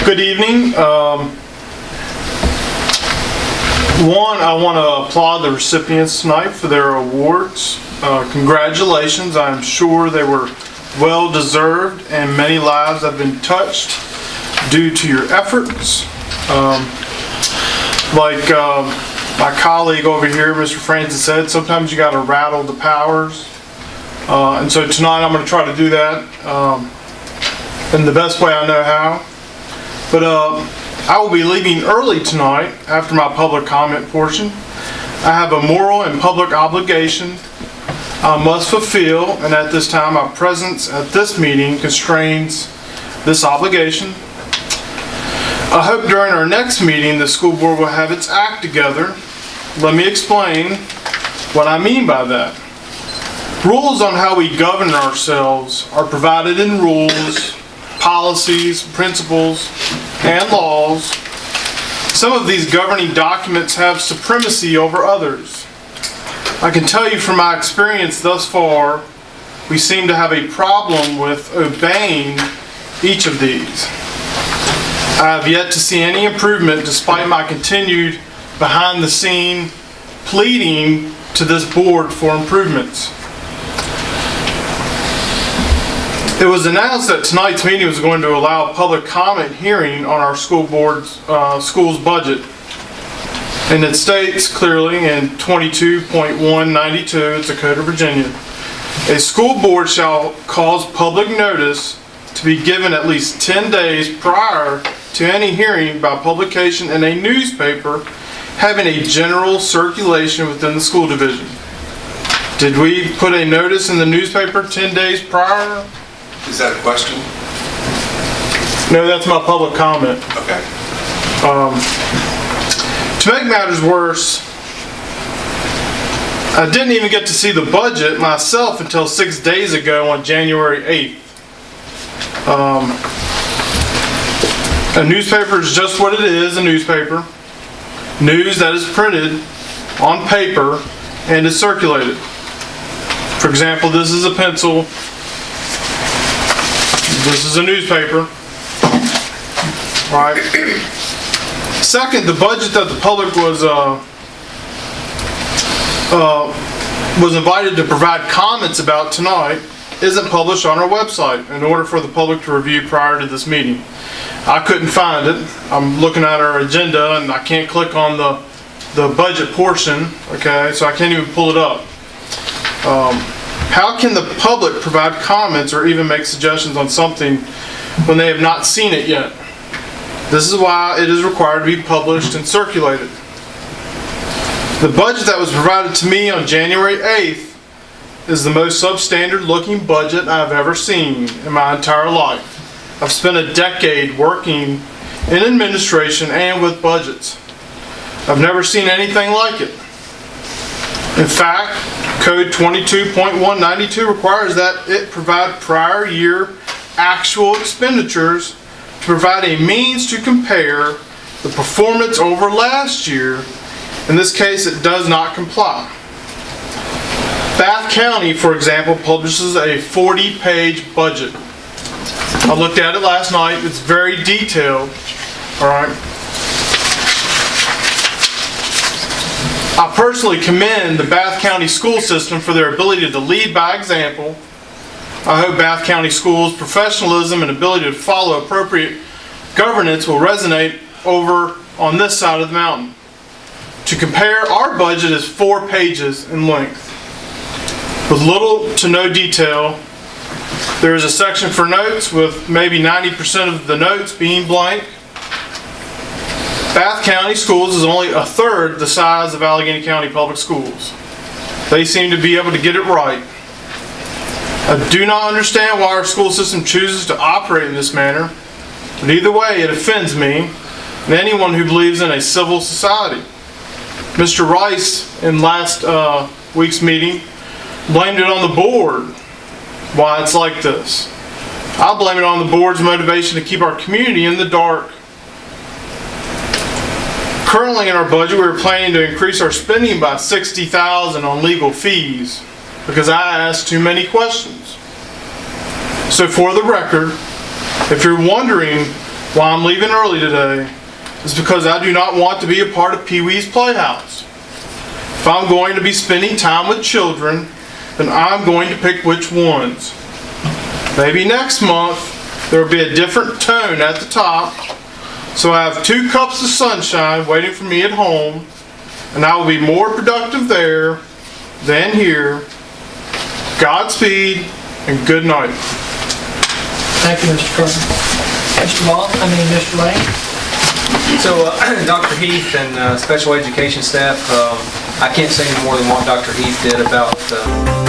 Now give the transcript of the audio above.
Good evening. One, I want to applaud the recipients tonight for their awards. Congratulations. I'm sure they were well deserved and many lives have been touched due to your efforts. Like my colleague over here, Mr. Francis, said, sometimes you got to rattle the powers. And so tonight I'm going to try to do that in the best way I know how. But I will be leaving early tonight after my public comment portion. I have a moral and public obligation I must fulfill, and at this time my presence at this meeting constrains this obligation. I hope during our next meeting the school board will have its act together. Let me explain what I mean by that. Rules on how we govern ourselves are provided in rules, policies, principles, and laws. Some of these governing documents have supremacy over others. I can tell you from my experience thus far, we seem to have a problem with obeying each of these. I have yet to see any improvement despite my continued behind-the-scene pleading to this board for improvements. It was announced that tonight's meeting was going to allow a public comment hearing on our school's budget. And it states clearly in 22.192, it's a Code of Virginia, a school board shall cause public notice to be given at least 10 days prior to any hearing by publication in a newspaper having a general circulation within the school division. Did we put a notice in the newspaper 10 days prior? Is that a question? No, that's my public comment. Okay. To make matters worse, I didn't even get to see the budget myself until 6 days ago on January 8th. A newspaper is just what it is, a newspaper. News that is printed on paper and is circulated. For example, this is a pencil. This is a newspaper. Right. Second, the budget that the public was invited to provide comments about tonight isn't published on our website in order for the public to review prior to this meeting. I couldn't find it. I'm looking at our agenda and I can't click on the budget portion, okay, so I can't even pull it up. How can the public provide comments or even make suggestions on something when they have not seen it yet? This is why it is required to be published and circulated. The budget that was provided to me on January 8th is the most substandard looking budget I've ever seen in my entire life. I've spent a decade working in administration and with budgets. I've never seen anything like it. In fact, Code 22.192 requires that it provide prior year actual expenditures to provide a means to compare the performance over last year. In this case, it does not comply. Bath County, for example, publishes a 40-page budget. I looked at it last night. It's very detailed. All right. I personally commend the Bath County school system for their ability to lead by example. I hope Bath County Schools' professionalism and ability to follow appropriate governance will resonate over on this side of the mountain. To compare, our budget is 4 pages in length, with little to no detail. There is a section for notes with maybe 90% of the notes being blank. Bath County Schools is only a third the size of Alleghany County Public Schools. They seem to be able to get it right. I do not understand why our school system chooses to operate in this manner, but either way it offends me and anyone who believes in a civil society. Mr. Rice, in last week's meeting, blamed it on the board why it's like this. I blame it on the board's motivation to keep our community in the dark. Currently in our budget, we are planning to increase our spending by $60,000 on legal fees. because I asked too many questions. So for the record, if you're wondering why I'm leaving early today, it's because I do not want to be a part of Pee Wee's Playhouse. If I'm going to be spending time with children, then I'm going to pick which ones. Maybe next month there will be a different tone at the top, so I have 2 cups of sunshine waiting for me at home, and I will be more productive there than here. Godspeed and good night. Thank you, Mr. Kern. Mr. Lane? So, Dr. Heath and special education staff, I can't say any more than what Dr. Heath did about